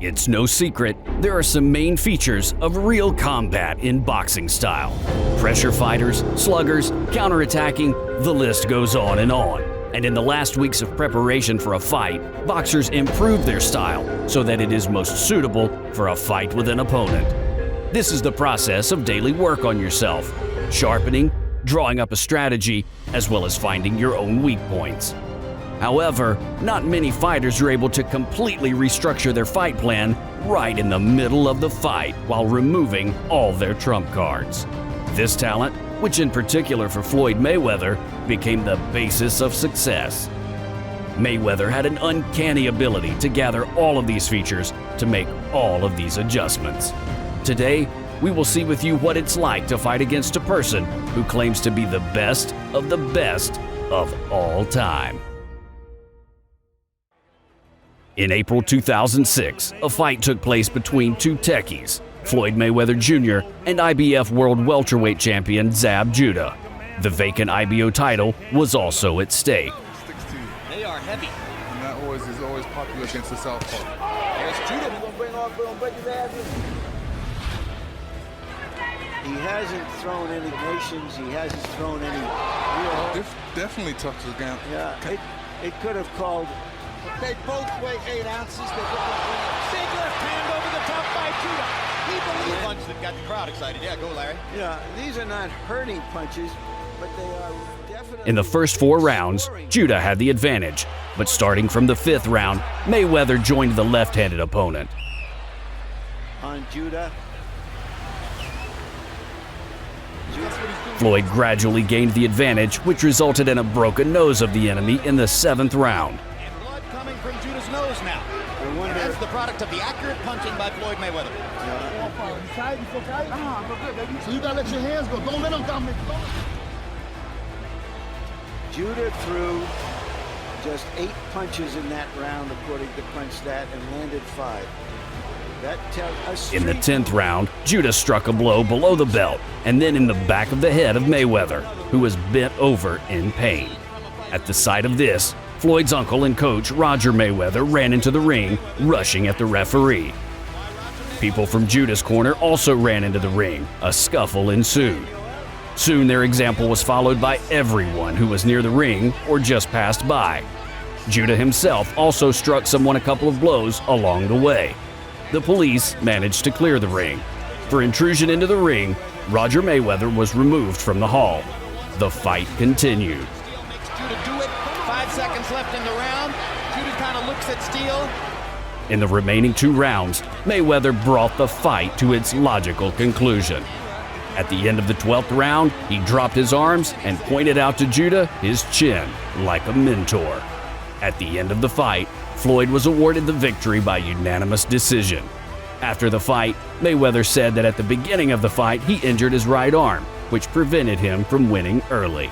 It's no secret, there are some main features of real combat in boxing style. Pressure fighters, sluggers, counterattacking, the list goes on. And in the last weeks of preparation for a fight, boxers improve their style so that it is most suitable for a fight with an opponent. This is the process of daily work on yourself, sharpening, drawing up a strategy, as well as finding your own weak points. However, not many fighters are able to completely restructure their fight plan right in the middle of the fight while removing all their trump cards. This talent, which in particular for Floyd Mayweather, became the basis of success. Mayweather had an uncanny ability to gather all of these features to make all of these adjustments. Today, we will see with you what it's like to fight against a person who claims to be the best of all time. In April 2006, a fight took place between two techies, Floyd Mayweather Jr. and IBF World Welterweight Champion Zab Judah. The vacant IBO title was also at stake. They are heavy. And that is always popular against the southpaw. There's Judah. We're gonna break his ass in. He hasn't thrown any nations. He hasn't thrown any real. Definitely tough to get. Yeah, it could have called. They both weigh 8 ounces. Big left hand over the top by Judah. He believes punch that got the crowd excited. Yeah, go Larry. Yeah, these are not hurting punches, but they are definitely. In the first 4 rounds, Judah had the advantage, but starting from the 5th round, Mayweather joined the left-handed opponent. On Judah. Floyd gradually gained the advantage, which resulted in a broken nose of the enemy in the 7th round. And blood coming from Judah's nose now. That's the product of the accurate punching by Floyd Mayweather. So you gotta let your hands go. Don't let them dominate. Judah threw just 8 punches in that round, according to PunchStat, and landed 5. That tells in the 10th round, Judah struck a blow below the belt and then in the back of the head of Mayweather, who was bent over in pain. At the sight of this, Floyd's uncle and coach Roger Mayweather ran into the ring, rushing at the referee. People from Judah's corner also ran into the ring. A scuffle ensued. Soon their example was followed by everyone who was near the ring or just passed by. Judah himself also struck someone a couple of blows along the way. The police managed to clear the ring. For intrusion into the ring, Roger Mayweather was removed from the hall. The fight continued. Makes Judah do it. 5 seconds left in the round. Judah kind of looks at Steele. In the remaining 2 rounds, Mayweather brought the fight to its logical conclusion. At the end of the 12th round, he dropped his arms and pointed out to Judah his chin like a mentor. At the end of the fight, Floyd was awarded the victory by unanimous decision. After the fight, Mayweather said that at the beginning of the fight he injured his right arm, which prevented him from winning early.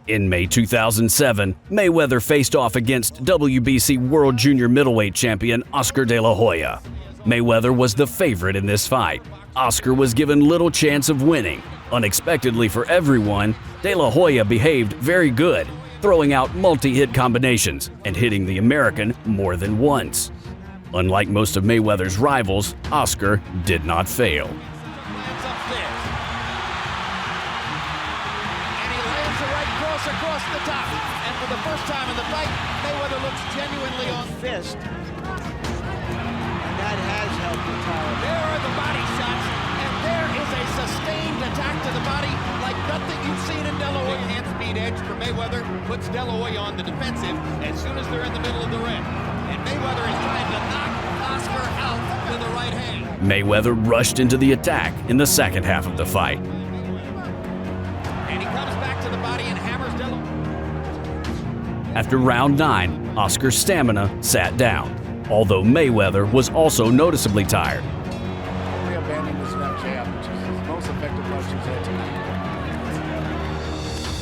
In May 2007, Mayweather faced off against WBC World Junior Middleweight Champion Oscar De La Hoya. Mayweather was the favorite in this fight. Oscar was given little chance of winning. Unexpectedly for everyone, De La Hoya behaved very good, throwing out multi-hit combinations and hitting the American more than once. Unlike most of Mayweather's rivals, Oscar did not fail. Lands upstairs. And he lands the right cross across the top. And for the first time in the fight, Mayweather looks genuinely on fist. And that has helped the tower. There are the body shots, and there is a sustained attack to the body like nothing you've seen in De La Hoya. Hand speed edge for Mayweather puts De La Hoya on the defensive as soon as they're in the middle of the ring. And Mayweather is trying to knock Oscar out with the right hand. Mayweather rushed into the attack in the second half of the fight. And he comes back to the body and hammers De La. After round 9, Oscar's stamina sat down, although Mayweather was also noticeably tired. Only abandoned his left jab, which is his most effective punch he's had tonight.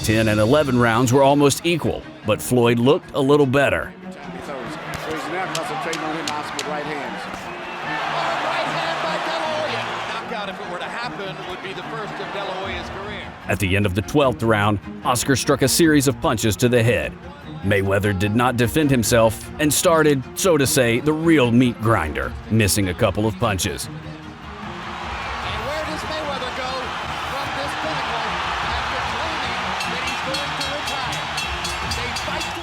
10 and 11 rounds were almost equal, but Floyd looked a little better. So he's now concentrating on him, Oscar, with right hands. Right hand by De La Hoya. Knockout, if it were to happen, would be the first of De La Hoya's career. At the end of the 12th round, Oscar struck a series of punches to the head. Mayweather did not defend himself and started, so to say, the real meat grinder, missing a couple of punches. And where does Mayweather go from this pinnacle after claiming that he's going to retire? They fight to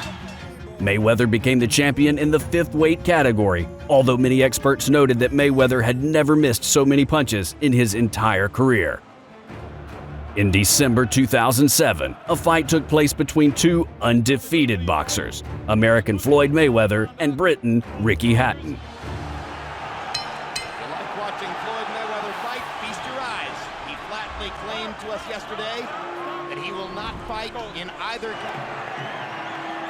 the... Mayweather became the champion in the 5th weight category, although many experts noted that Mayweather had never missed so many punches in his entire career. In December 2007, a fight took place between two undefeated boxers, American Floyd Mayweather and Briton Ricky Hatton. You like watching Floyd Mayweather fight? Feast your eyes. He flatly claimed to us yesterday that he will not fight in either.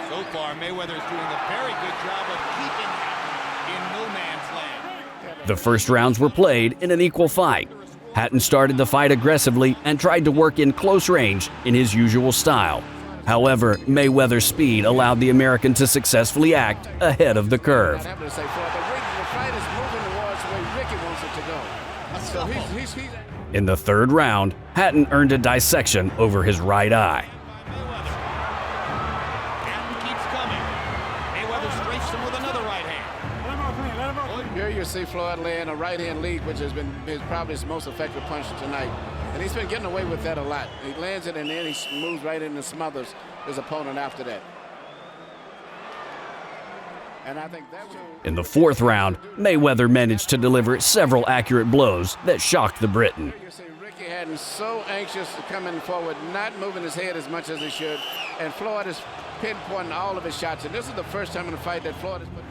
So far, Mayweather is doing a very good job of keeping Hatton in no man's land. The first rounds were played in an equal fight. Hatton started the fight aggressively and tried to work in close range in his usual style. However, Mayweather's speed allowed the American to successfully act ahead of the curve. I have to say, Floyd, the fight is moving towards where Ricky wants it to go. So he's In the 3rd round, Hatton earned a dissection over his right eye. Hatton keeps coming. Mayweather strafes him with another right hand. Here you see Floyd laying a right-hand lead, which has been probably his most effective punch tonight. And he's been getting away with that a lot. He lands it and then he moves right in and smothers his opponent after that. And I think that's... In the 4th round, Mayweather managed to deliver several accurate blows that shocked the Briton. You see Ricky Hatton so anxious to coming forward, not moving his head as much as he should. And Floyd is pinpointing all of his shots. And this is the first time in the fight that Floyd has put...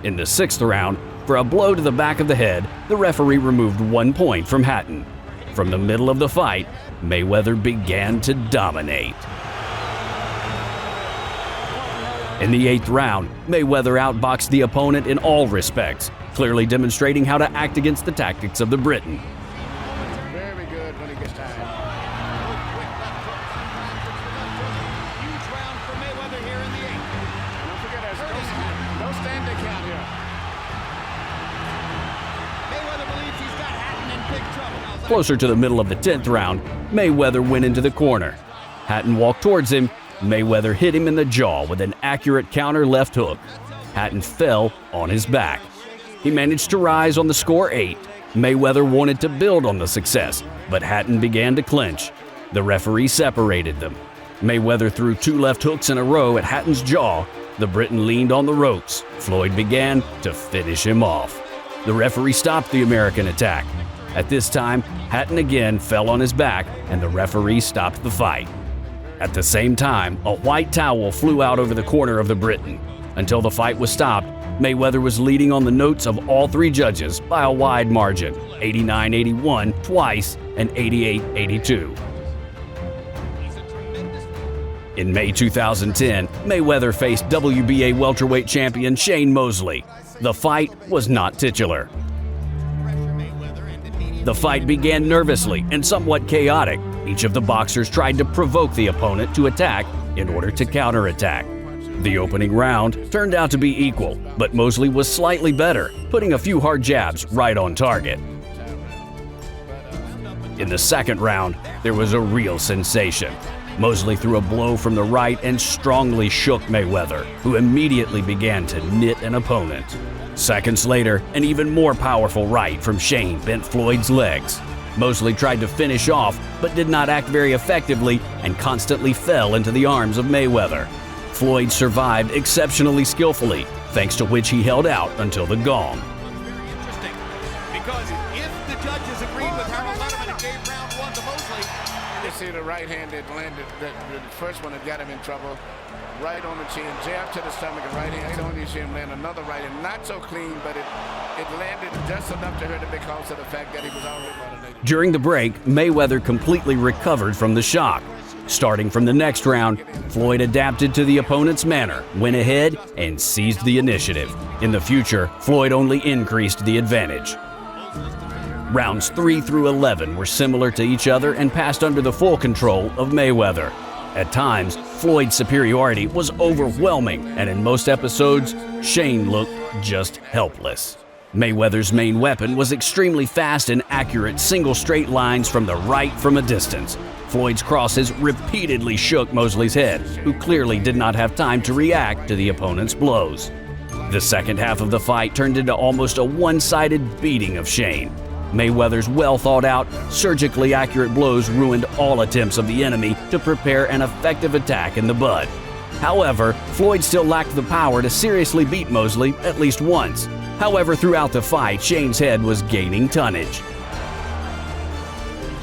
In the 6th round, for a blow to the back of the head, the referee removed 1 point from Hatton. From the middle of the fight, Mayweather began to dominate. In the 8th round, Mayweather outboxed the opponent in all respects, clearly demonstrating how to act against the tactics of the Briton. Very good when he gets tired. Huge round for Mayweather here in the 8th. Don't forget, there's no standing count here. Mayweather believes he's got Hatton in big trouble. Closer to the middle of the 10th round, Mayweather went into the corner. Hatton walked towards him. Mayweather hit him in the jaw with an accurate counter left hook. Hatton fell on his back. He managed to rise on the score 8. Mayweather wanted to build on the success, but Hatton began to clinch. The referee separated them. Mayweather threw 2 left hooks in a row at Hatton's jaw. The Briton leaned on the ropes. Floyd began to finish him off. The referee stopped the American attack. At this time, Hatton again fell on his back, and the referee stopped the fight. At the same time, a white towel flew out over the corner of the Briton. Until the fight was stopped, Mayweather was leading on the notes of all 3 judges by a wide margin, 89-81 twice and 88-82. In May 2010, Mayweather faced WBA welterweight champion Shane Mosley. The fight was not titular. The fight began nervously and somewhat chaotic. Each of the boxers tried to provoke the opponent to attack in order to counterattack. The opening round turned out to be equal, but Mosley was slightly better, putting a few hard jabs right on target. In the 2nd round, there was a real sensation. Mosley threw a blow from the right and strongly shook Mayweather, who immediately began to knit an opponent. Seconds later, an even more powerful right from Shane bent Floyd's legs. Mosley tried to finish off, but did not act very effectively and constantly fell into the arms of Mayweather. Floyd survived exceptionally skillfully, thanks to which he held out until the gong. Very interesting, because if the judges agreed with Harold Letterman and gave round 1 to Mosley, You see the right hand that landed, the first one that got him in trouble. Right on the chin, jab to the stomach, and right hand on your chin, land another right hand. Not so clean, but it landed just enough to hurt him because of the fact that he was already motivated. During the break, Mayweather completely recovered from the shock. Starting from the next round, Floyd adapted to the opponent's manner, went ahead, and seized the initiative. In the future, Floyd only increased the advantage. Rounds 3 through 11 were similar to each other and passed under the full control of Mayweather. At times, Floyd's superiority was overwhelming, and in most episodes, Shane looked just helpless. Mayweather's main weapon was extremely fast and accurate single straight lines from the right from a distance. Floyd's crosses repeatedly shook Mosley's head, who clearly did not have time to react to the opponent's blows. The second half of the fight turned into almost a one-sided beating of Shane. Mayweather's well-thought-out, surgically accurate blows ruined all attempts of the enemy to prepare an effective attack in the bud. However, Floyd still lacked the power to seriously beat Mosley at least once. However, throughout the fight, Shane's head was gaining tonnage.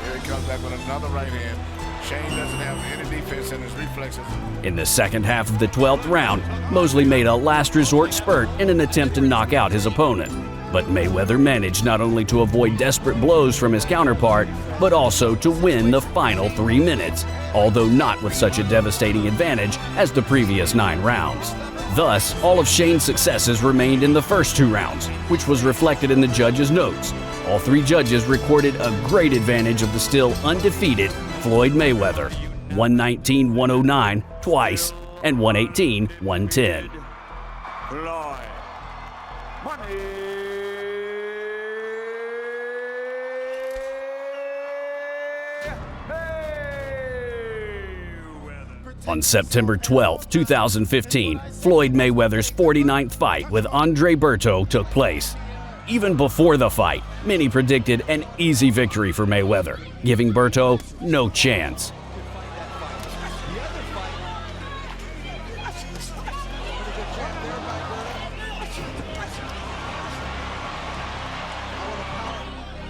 Here he comes back with another right hand. Shane doesn't have any defense in his reflexes. In the second half of the 12th round, Mosley made a last-resort spurt in an attempt to knock out his opponent. But Mayweather managed not only to avoid desperate blows from his counterpart, but also to win the final 3 minutes, although not with such a devastating advantage as the previous 9 rounds. Thus, all of Shane's successes remained in the first 2 rounds, which was reflected in the judges' notes. All 3 judges recorded a great advantage of the still undefeated Floyd Mayweather, 119-109 twice and 118-110. Floyd. Money. On September 12, 2015, Floyd Mayweather's 49th fight with Andre Berto took place. Even before the fight, many predicted an easy victory for Mayweather, giving Berto no chance.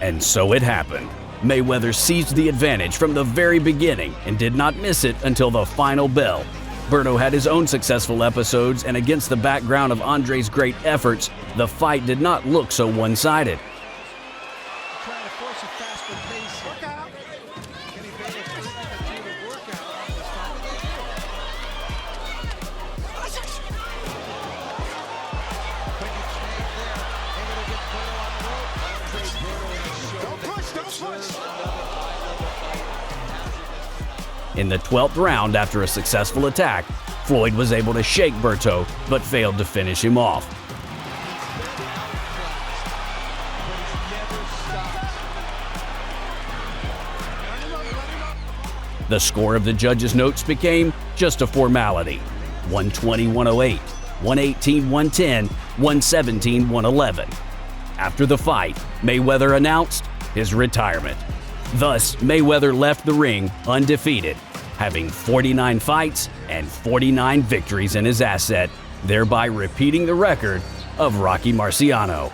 And so it happened. Mayweather seized the advantage from the very beginning and did not miss it until the final bell. Berto had his own successful episodes, and against the background of Andre's great efforts, the fight did not look so one-sided. Trying to force a faster pace. Workout. Kenny Bayless was trying to do the workout on this time. Quick exchange there. Able to get Berto on the rope. Berto in the show. Don't push, don't push. In the 12th round, after a successful attack, Floyd was able to shake Berto, but failed to finish him off. The score of the judges' notes became just a formality: 120-108, 118-110, 117-111. After the fight, Mayweather announced his retirement. Thus, Mayweather left the ring undefeated, having 49 fights and 49 victories in his asset, thereby repeating the record of Rocky Marciano.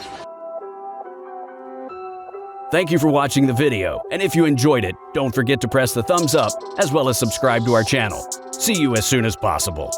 Thank you for watching the video, and if you enjoyed it, don't forget to press the thumbs up as well as subscribe to our channel. See you as soon as possible.